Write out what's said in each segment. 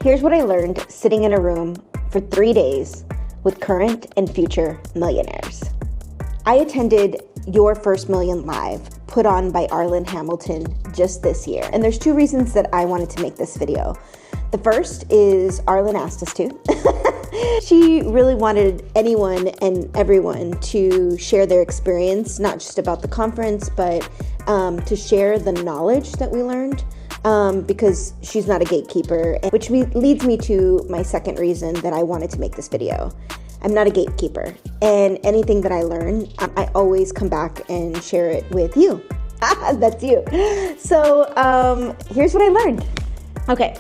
Here's what I learned sitting in a room for 3 days with current and future millionaires. I attended Your First Million Live, put on by Arlen Hamilton just this year. And there's 2 reasons that I wanted to make this video. The first is Arlen asked us to. She really wanted anyone and everyone to share their experience, not just about the conference, but to share the knowledge that we learned. Because she's not a gatekeeper, which leads me to my second reason that I wanted to make this video. I'm not a gatekeeper, and anything that I learn, I always come back and share it with you. That's you. So here's what I learned. Okay,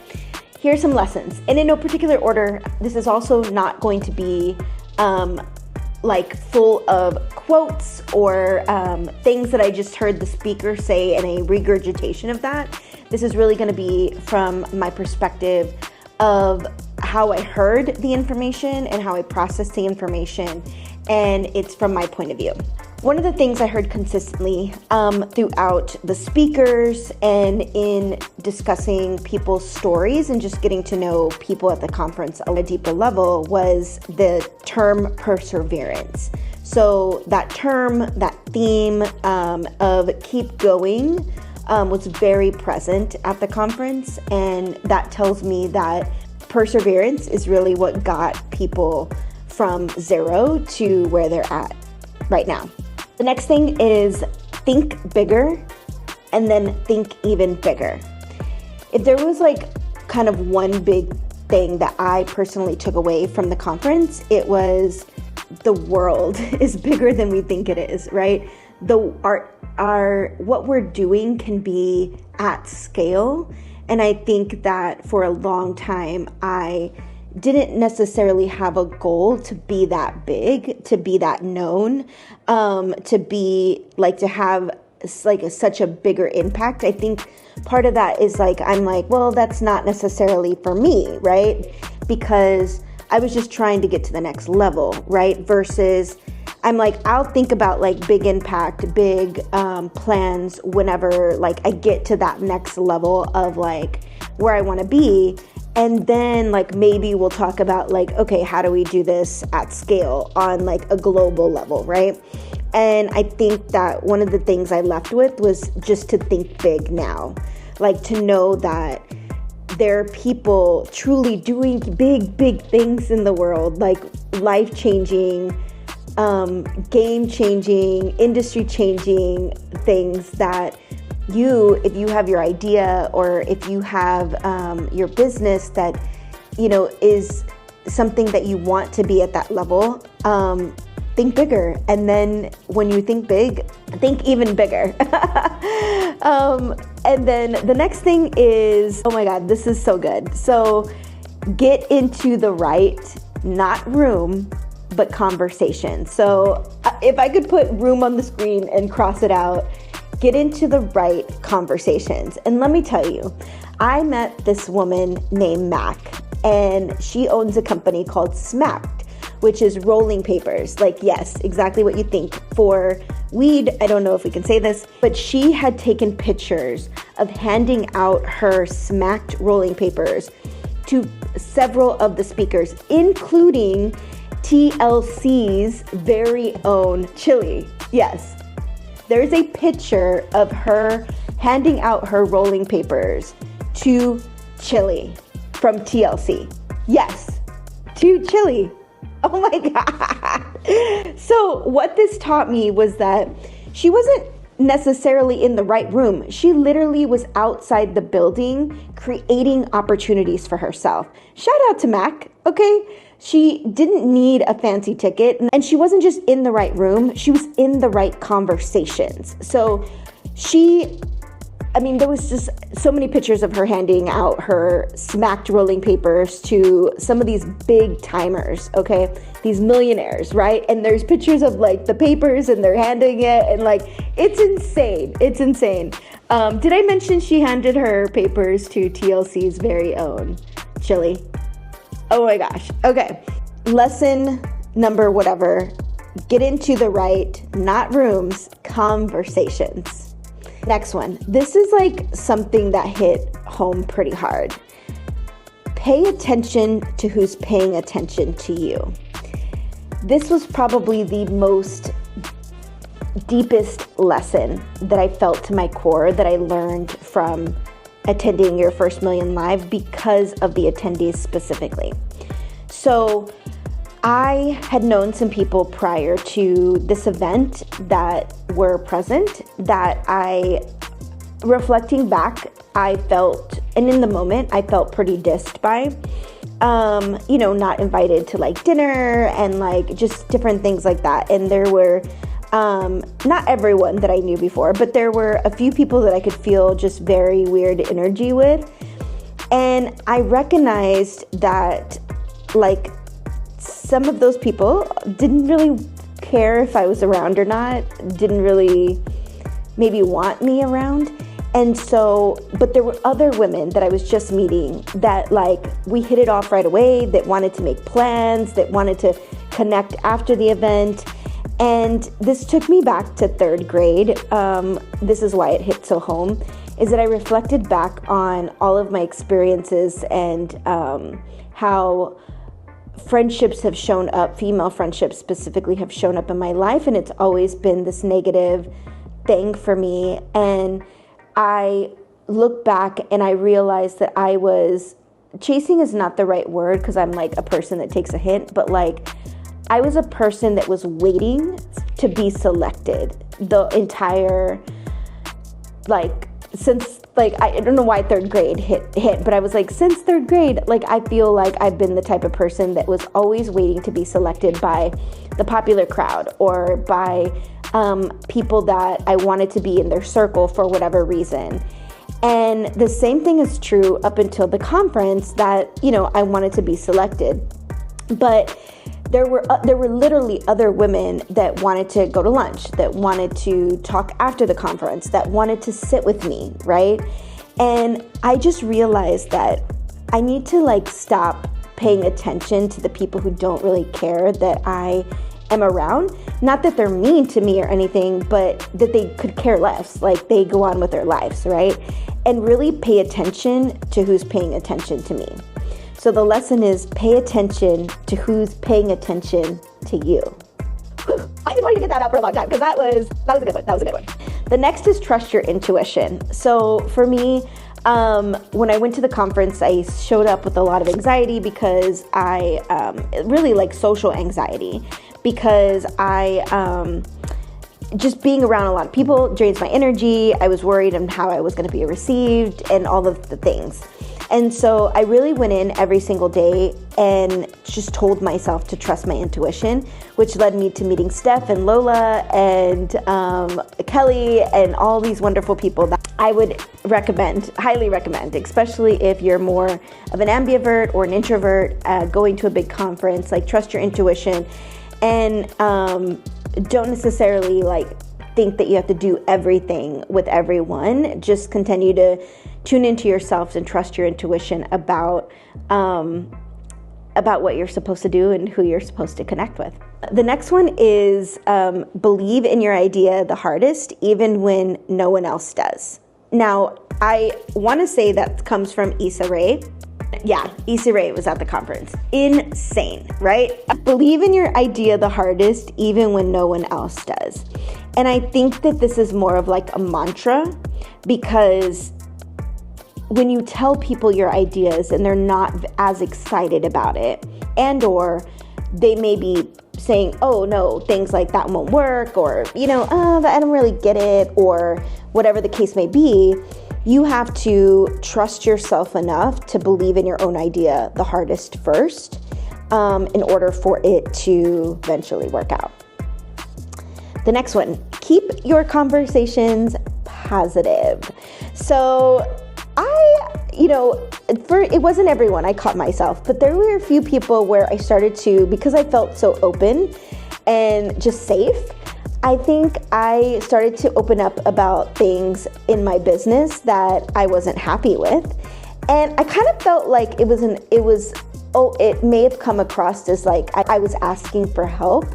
here's some lessons, and in no particular order. This is also not going to be like full of quotes or things that I just heard the speaker say and a regurgitation of that. This is really going to be from my perspective of how I heard the information and how I processed the information, and it's from my point of view. One of the things I heard consistently throughout the speakers and in discussing people's stories and just getting to know people at the conference on a deeper level was the term perseverance. So that term, that theme of keep going was very present at the conference, and that tells me that perseverance is really what got people from zero to where they're at right now. The next thing is think bigger and then think even bigger. If there was like kind of one big thing that I personally took away from the conference, it was the world is bigger than we think it is, right? Our what we're doing can be at scale. And I think that for a long time, I didn't necessarily have a goal to be that big, to be that known, to be like, to have like such a bigger impact. I think part of that is like, I'm like, well, that's not necessarily for me, right? Because I was just trying to get to the next level, right? Versus I'm like, I'll think about like big impact, big plans whenever like I get to that next level of like where I want to be. And then like maybe we'll talk about like, okay, how do we do this at scale on like a global level, right? And I think that one of the things I left with was just to think big now, like to know that there are people truly doing big things in the world, like life-changing, game-changing, industry-changing things that if you have your idea or if you have your business that, you know, is something that you want to be at that level, think bigger. And then when you think big, think even bigger. And then the next thing is, oh my God, this is so good. So get into the right, not room, but conversation. So if I could put room on the screen and cross it out, get into the right conversations. And let me tell you, I met this woman named Mac, and she owns a company called Smacked, which is rolling papers. Like, yes, exactly what you think. For weed, I don't know if we can say this, but she had taken pictures of handing out her Smacked rolling papers to several of the speakers, including TLC's very own Chili. Yes, there's a picture of her handing out her rolling papers to Chili from TLC. Yes, to Chili. Oh my God. So what this taught me was that she wasn't necessarily in the right room. She literally was outside the building creating opportunities for herself. Shout out to Mac, okay? She didn't need a fancy ticket, and she wasn't just in the right room, she was in the right conversations. So there was just so many pictures of her handing out her Smacked rolling papers to some of these big timers, okay? These millionaires, right? And there's pictures of like the papers and they're handing it, and like, it's insane. It's insane. Did I mention she handed her papers to TLC's very own Chili? Oh my gosh. Okay. Lesson number whatever. Get into the right, not rooms, conversations. Next one. This is like something that hit home pretty hard. pay attention to who's paying attention to you. This was probably the most deepest lesson that I felt to my core that I learned from attending Your First Million Live because of the attendees specifically. So I had known some people prior to this event that were present that reflecting back, I felt, and in the moment, I felt pretty dissed by, not invited to like dinner and like just different things like that. And there were, not everyone that I knew before, but there were a few people that I could feel just very weird energy with. And I recognized that like some of those people didn't really care if I was around or not, didn't really maybe want me around. And so, but there were other women that I was just meeting that like, we hit it off right away, that wanted to make plans, that wanted to connect after the event. And this took me back to third grade. This is why it hit so home, is that I reflected back on all of my experiences and how friendships have shown up, female friendships specifically have shown up in my life. And it's always been this negative thing for me. And I look back and I realized that I was, chasing is not the right word because I'm like a person that takes a hint, but like I was a person that was waiting to be selected the entire, like, since, like, I don't know why third grade hit, but I was like, since third grade, like, I feel like I've been the type of person that was always waiting to be selected by the popular crowd or by people that I wanted to be in their circle for whatever reason. And the same thing is true up until the conference that, I wanted to be selected. But there were literally other women that wanted to go to lunch, that wanted to talk after the conference, that wanted to sit with me, right? And I just realized that I need to like stop paying attention to the people who don't really care that I am around. Not that they're mean to me or anything, but that they could care less, like they go on with their lives, right? And really pay attention to who's paying attention to me. So the lesson is pay attention to who's paying attention to you. I just wanted to get that out for a long time because that was a good one. That was a good one. The next is trust your intuition. So for me, when I went to the conference, I showed up with a lot of anxiety because I really like social anxiety, because I just being around a lot of people drains my energy. I was worried on how I was going to be received and all of the things. And so I really went in every single day and just told myself to trust my intuition, which led me to meeting Steph and Lola and Kelly and all these wonderful people that I would recommend, highly recommend, especially if you're more of an ambivert or an introvert going to a big conference. Like, trust your intuition and don't necessarily like think that you have to do everything with everyone. Just continue to tune into yourselves and trust your intuition about what you're supposed to do and who you're supposed to connect with. The next one is believe in your idea the hardest, even when no one else does. Now, I want to say that comes from Issa Rae. Yeah, Issa Rae was at the conference. Insane, right? Believe in your idea the hardest, even when no one else does. And I think that this is more of like a mantra, because when you tell people your ideas and they're not as excited about it, and or they may be saying, oh no, things like that won't work, or, I don't really get it, or whatever the case may be, you have to trust yourself enough to believe in your own idea the hardest first, in order for it to eventually work out. The next one, keep your conversations positive. So it wasn't everyone, I caught myself, but there were a few people where I started to, because I felt so open and just safe, I think I started to open up about things in my business that I wasn't happy with. And I kind of felt like it may have come across as like I was asking for help.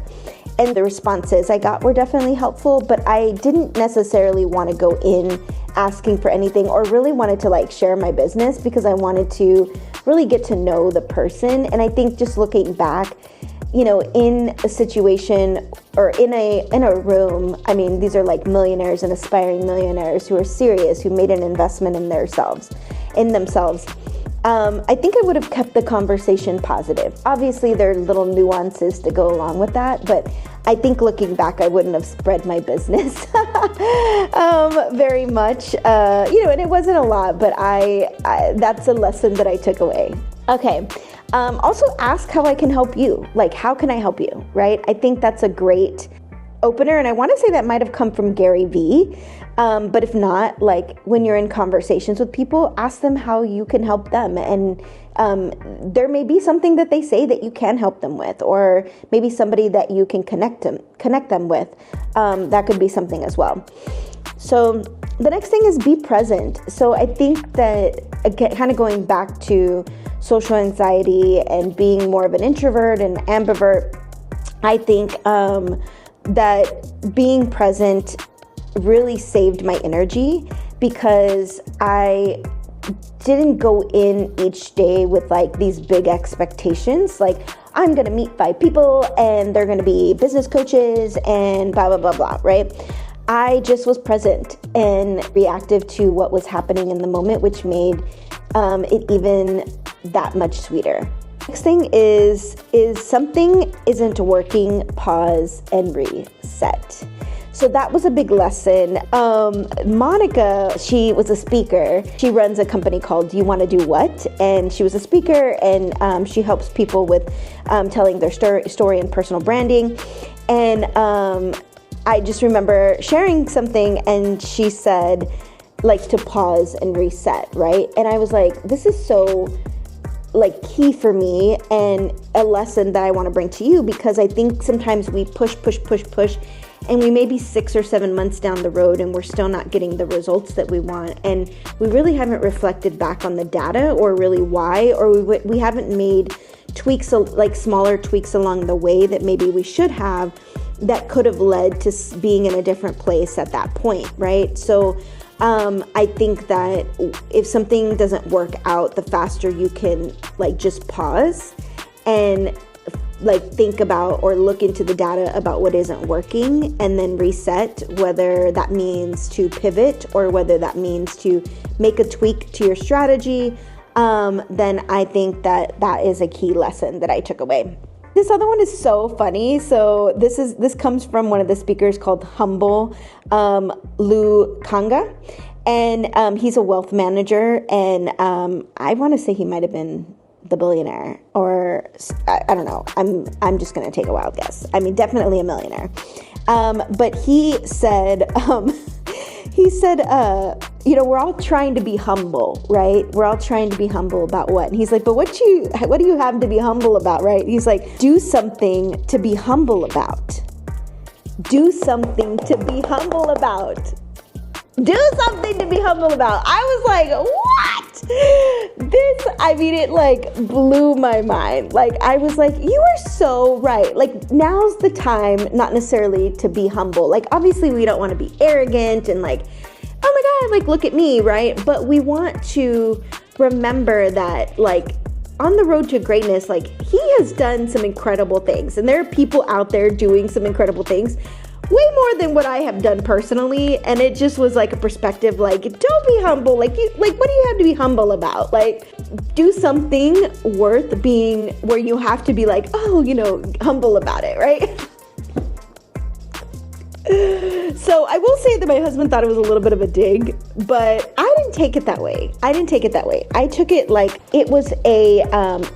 And the responses I got were definitely helpful, but I didn't necessarily want to go in asking for anything or really wanted to like share my business, because I wanted to really get to know the person. And I think just looking back, in a situation or in a room, I mean, these are like millionaires and aspiring millionaires who are serious, who made an investment in themselves. I think I would have kept the conversation positive. Obviously, there are little nuances to go along with that, but I think looking back, I wouldn't have spread my business very much. And it wasn't a lot, but that's a lesson that I took away. Okay. Also ask how I can help you. Like, how can I help you, right? I think that's a great opener. And I want to say that might have come from Gary Vee. But if not, like when you're in conversations with people, ask them how you can help them. And there may be something that they say that you can help them with, or maybe somebody that you can connect them with. That could be something as well. So the next thing is be present. So I think that, again, kind of going back to social anxiety and being more of an introvert and ambivert, I think that being present really saved my energy, because I didn't go in each day with like these big expectations, like I'm going to meet 5 people and they're going to be business coaches and blah, blah, blah, blah, right? I just was present and reactive to what was happening in the moment, which made it even that much sweeter. Next thing is something isn't working, pause and reset. So that was a big lesson. Monica, she was a speaker. She runs a company called Do You Want to Do What? And she was a speaker, and she helps people with telling their story and personal branding. And I just remember sharing something, and she said, like, to pause and reset, right? And I was like, this is so like key for me, and a lesson that I want to bring to you, because I think sometimes we push, and we may be 6 or 7 months down the road and we're still not getting the results that we want. And we really haven't reflected back on the data, or really why, or we haven't made tweaks, like smaller tweaks along the way that maybe we should have, that could have led to being in a different place at that point, right? So I think that if something doesn't work out, the faster you can like just pause and like think about or look into the data about what isn't working, and then reset, whether that means to pivot or whether that means to make a tweak to your strategy, then I think that is a key lesson that I took away. This other one is so funny. So this comes from one of the speakers called Humble, Lou Kanga, and he's a wealth manager, and I want to say he might have been the billionaire, or I don't know. I'm just gonna take a wild guess. I mean, definitely a millionaire. But he said, we're all trying to be humble, right? We're all trying to be humble about what? And he's like, but what do you have to be humble about, right? He's like, do something to be humble about. Do something to be humble about. Do something to be humble about. I was like, what? It like blew my mind. Like, I was like, you are so right. Like, now's the time, not necessarily to be humble. Like, obviously we don't want to be arrogant and like, oh my God, like, look at me, right? But we want to remember that, like, on the road to greatness, like, he has done some incredible things, and there are people out there doing some incredible things, way more than what I have done personally. And it just was like a perspective, like, don't be humble. Like, what do you have to be humble about? Like, do something worth being, where you have to be like, oh, humble about it, right? So I will say that my husband thought it was a little bit of a dig, but I didn't take it that way. I took it like it was a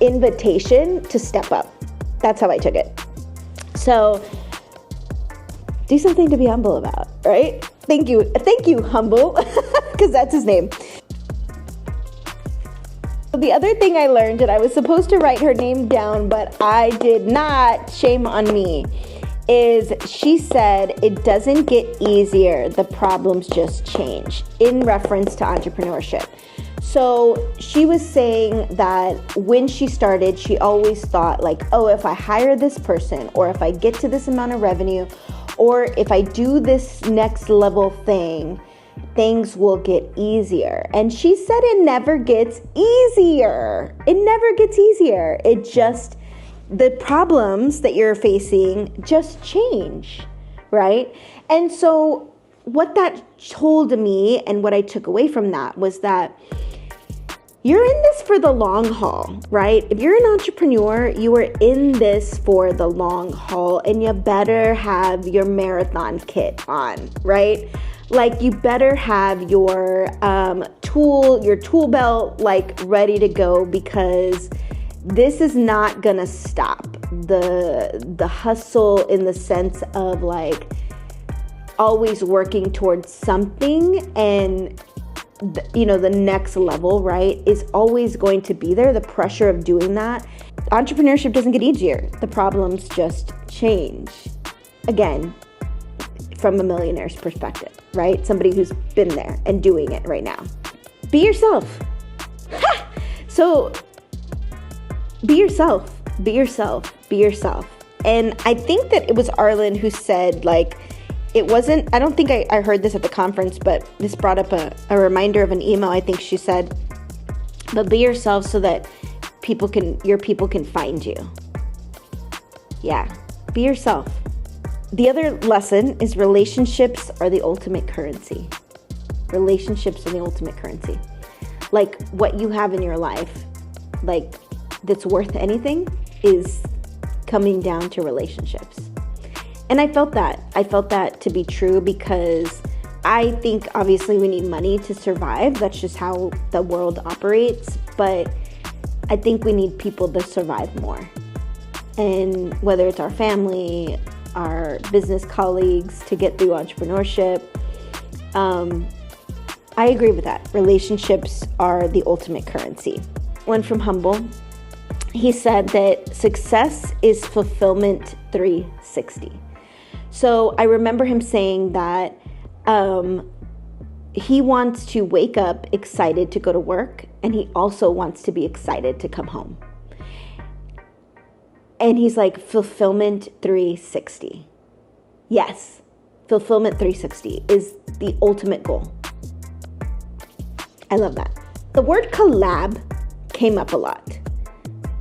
invitation to step up. That's how I took it. So do something to be humble about, right? Thank you, Humble, because that's his name. The other thing I learned, and I was supposed to write her name down, but I did not, shame on me, is she said, it doesn't get easier, the problems just change, in reference to entrepreneurship. So she was saying that when she started, she always thought like, oh, if I hire this person, or if I get to this amount of revenue, or if I do this next level thing, things will get easier. And she said it never gets easier. It never gets easier. It just, the problems that you're facing just change, right? And so what that told me and what I took away from that was that you're in this for the long haul, right? If you're an entrepreneur, you are in this for the long haul, and you better have your marathon kit on, right? Like, you better have your tool belt, like, ready to go, because this is not gonna stop. The hustle, in the sense of like always working towards something, and the next level, right, is always going to be there. The pressure of doing that. Entrepreneurship doesn't get easier. The problems just change. Again, from a millionaire's perspective, right? Somebody who's been there and doing it right now. Be yourself. So be yourself, be yourself, be yourself. And I think that it was Arlen who said, like, it wasn't, I don't think I heard this at the conference, but this brought up a reminder of an email. I think she said, but be yourself so that your people can find you. Yeah, be yourself. The other lesson is relationships are the ultimate currency. Relationships are the ultimate currency. Like, what you have in your life, like, that's worth anything is coming down to relationships. And I felt that to be true, because I think obviously we need money to survive. That's just how the world operates. But I think we need people to survive more. And whether it's our family, our business colleagues, to get through entrepreneurship, I agree with that. Relationships are the ultimate currency. One from Humble, he said that success is fulfillment 360. So I remember him saying that he wants to wake up excited to go to work, and he also wants to be excited to come home. And he's like, fulfillment 360. Yes, fulfillment 360 is the ultimate goal. I love that. The word collab came up a lot.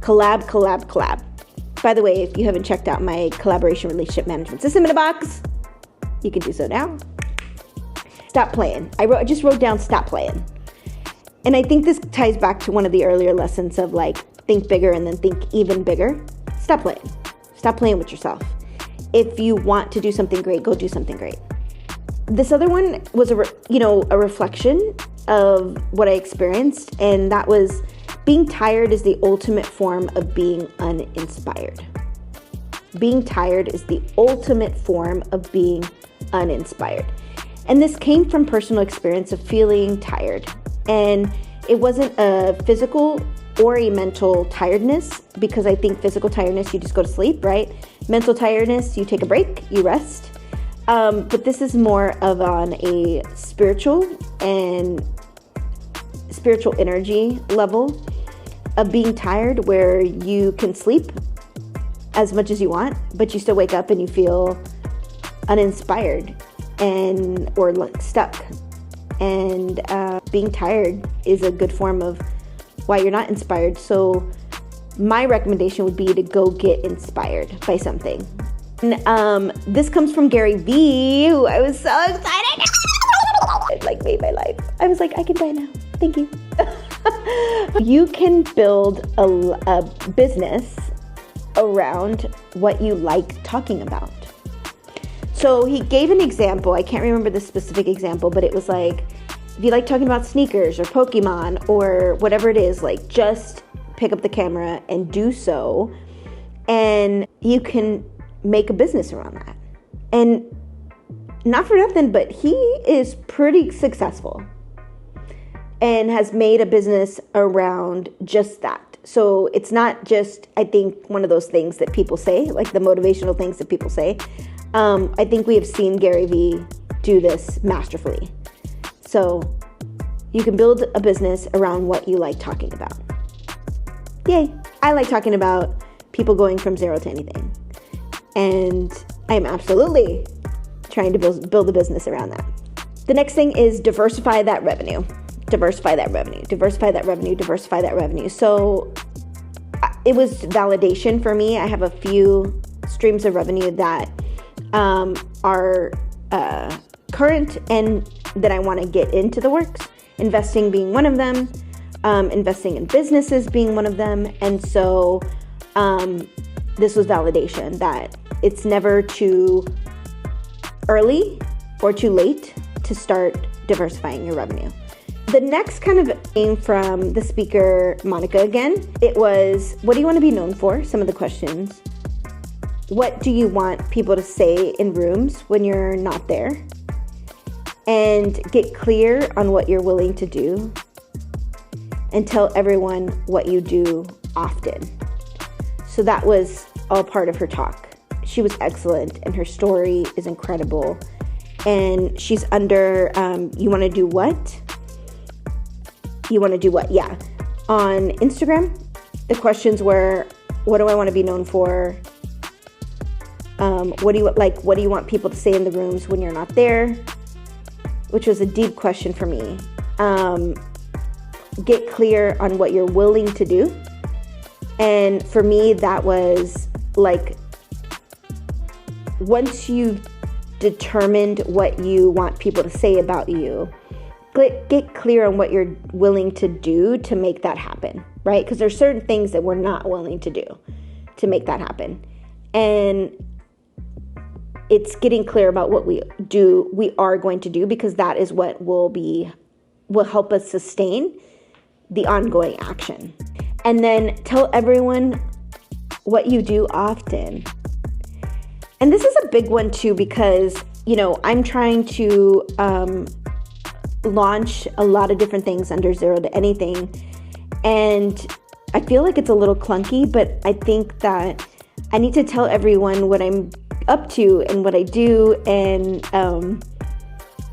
Collab, collab, collab. By the way, if you haven't checked out my collaboration relationship management system in a box, you can do so now. Stop playing. I just wrote down stop playing. And I think this ties back to one of the earlier lessons of, like, think bigger and then think even bigger. Stop playing. Stop playing with yourself. If you want to do something great, go do something great. This other one was a reflection of what I experienced, and that was being tired is the ultimate form of being uninspired. Being tired is the ultimate form of being uninspired. And this came from personal experience of feeling tired. And it wasn't a physical or a mental tiredness, because I think physical tiredness, you just go to sleep, right? Mental tiredness, you take a break, you rest. But this is more of on a spiritual energy level of being tired, where you can sleep as much as you want, but you still wake up and you feel uninspired or like stuck. And being tired is a good form of why you're not inspired. So my recommendation would be to go get inspired by something. And this comes from Gary Vee, who I was so excited. It like made my life. I was like, I can die now. Thank you. You can build a business around what you like talking about. So he gave an example. I can't remember the specific example, but it was like, if you like talking about sneakers or Pokemon or whatever it is, like, just pick up the camera and do so, and you can make a business around that. And not for nothing, but he is pretty successful and has made a business around just that. So it's not just, I think, one of those things that people say, like the motivational things that people say. I think we have seen Gary Vee do this masterfully. So you can build a business around what you like talking about. Yay. I like talking about people going from zero to anything. And I am absolutely trying to build a business around that. The next thing is diversify that revenue. Diversify that revenue. Diversify that revenue. Diversify that revenue. So it was validation for me. I have a few streams of revenue that are current and that I want to get into the works. Investing being one of them. Investing in businesses being one of them. And so this was validation that it's never too early or too late to start diversifying your revenue. The next kind of came from the speaker, Monica, again. It was, what do you want to be known for? Some of the questions. What do you want people to say in rooms when you're not there? And get clear on what you're willing to do. And tell everyone what you do often. So that was all part of her talk. She was excellent and her story is incredible. And she's under, you want to do what? You want to do what? Yeah. On Instagram, the questions were, what do I want to be known for? What do you want people to say in the rooms when you're not there? Which was a deep question for me. Get clear on what you're willing to do. And for me, that was like, once you've determined what you want people to say about you, get clear on what you're willing to do to make that happen, right? Because there's certain things that we're not willing to do to make that happen. And it's getting clear about what we are going to do, because that is what will help us sustain the ongoing action. And then tell everyone what you do often. And this is a big one too, because, I'm trying to launch a lot of different things under Zero to Anything. And I feel like it's a little clunky, but I think that I need to tell everyone what I'm up to and what I do and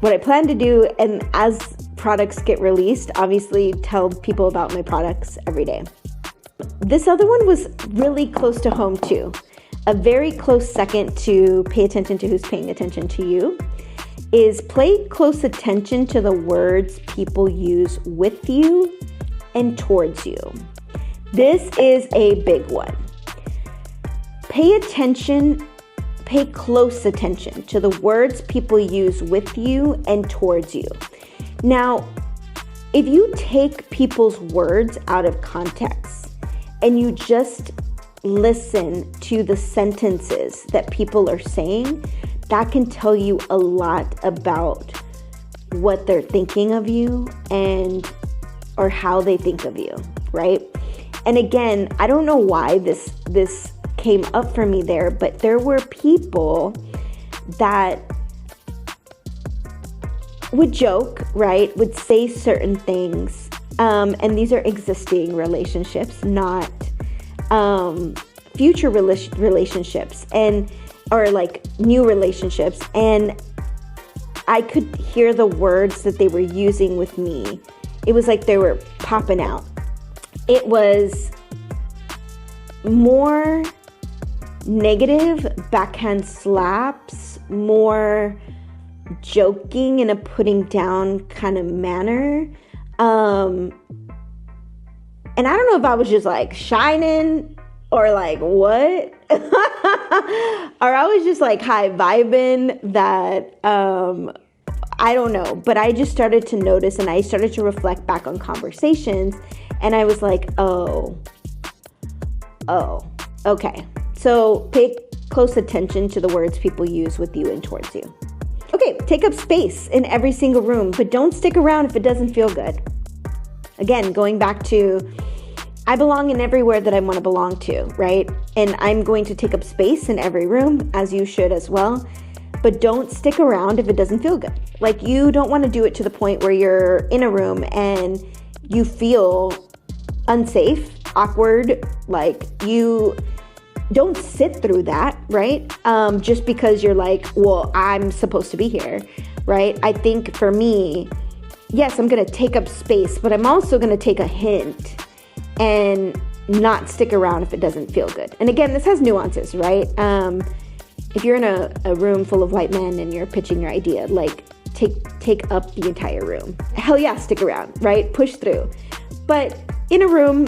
what I plan to do. And as products get released, obviously tell people about my products every day. This other one was really close to home too. A very close second to pay attention to who's paying attention to you is pay close attention to the words people use with you and towards you. This is a big one. Pay close attention to the words people use with you and towards you. Now, if you take people's words out of context and you just listen to the sentences that people are saying, that can tell you a lot about what they're thinking of you or how they think of you, right? And again, I don't know why this came up for me there, but there were people that would joke, right? Would say certain things. And these are existing relationships, not future relationships or like new relationships. And I could hear the words that they were using with me. It was like they were popping out. It was more negative backhand slaps, more joking in a putting down kind of manner. And I don't know if I was just like shining or like what, or I was just like high vibing that, I don't know, but I just started to notice and I started to reflect back on conversations and I was like, oh, okay. So pay close attention to the words people use with you and towards you. Okay, take up space in every single room, but don't stick around if it doesn't feel good. Again, going back to, I belong in everywhere that I want to belong to, right? And I'm going to take up space in every room, as you should as well. But don't stick around if it doesn't feel good. Like, you don't want to do it to the point where you're in a room and you feel unsafe, awkward, like you don't sit through that, right? Just because you're like, well, I'm supposed to be here, right? I think for me, yes, I'm going to take up space, but I'm also going to take a hint and not stick around if it doesn't feel good. And again, this has nuances, right? If you're in a room full of white men and you're pitching your idea, like, take up the entire room. Hell yeah, stick around, right? Push through. But in a room,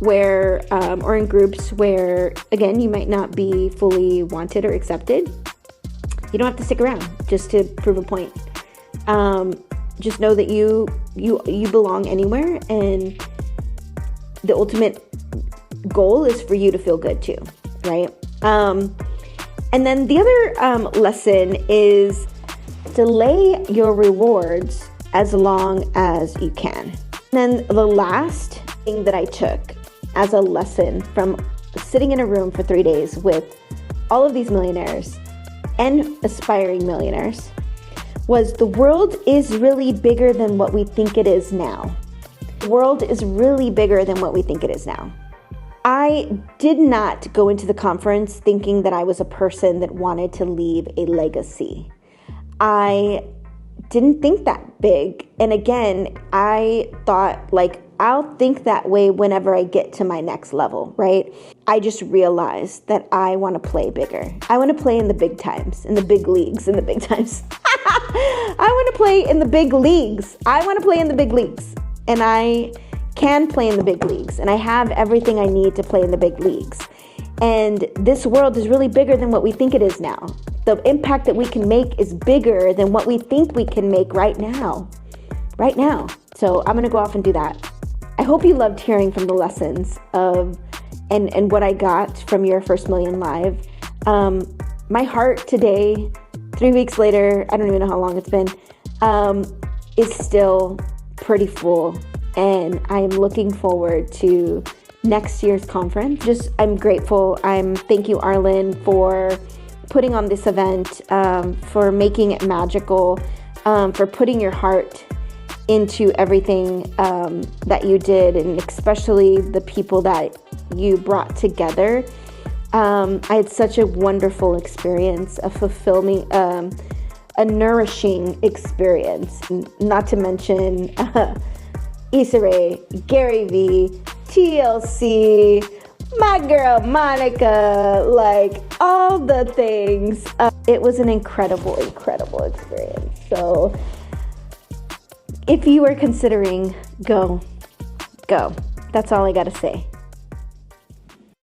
where, or in groups where, again, you might not be fully wanted or accepted, you don't have to stick around just to prove a point. Just know that you belong anywhere, and the ultimate goal is for you to feel good too, right? And then the other lesson is delay your rewards as long as you can. And then the last thing that I took as a lesson from sitting in a room for 3 days with all of these millionaires and aspiring millionaires was the world is really bigger than what we think it is now. The world is really bigger than what we think it is now. I did not go into the conference thinking that I was a person that wanted to leave a legacy. I didn't think that big. And again, I thought I'll think that way whenever I get to my next level, right? I just realized that I want to play bigger. I want to play in the big times, in the big leagues, in the big times. I want to play in the big leagues. I want to play in the big leagues. And I can play in the big leagues. And I have everything I need to play in the big leagues. And this world is really bigger than what we think it is now. The impact that we can make is bigger than what we think we can make right now. Right now. So I'm going to go off and do that. I hope you loved hearing from the lessons of and what I got from your first Million Live. My heart today, 3 weeks later, I don't even know how long it's been, is still pretty full. And I'm looking forward to next year's conference. I'm grateful. Thank you, Arlen, for putting on this event, for making it magical, for putting your heart into everything that you did, and especially the people that you brought together. I had such a wonderful experience, a fulfilling, a nourishing experience, not to mention Issa Rae, Gary Vee, TLC, my girl Monica, all the things. It was an incredible, incredible experience. So if you are considering, go. That's all I got to say.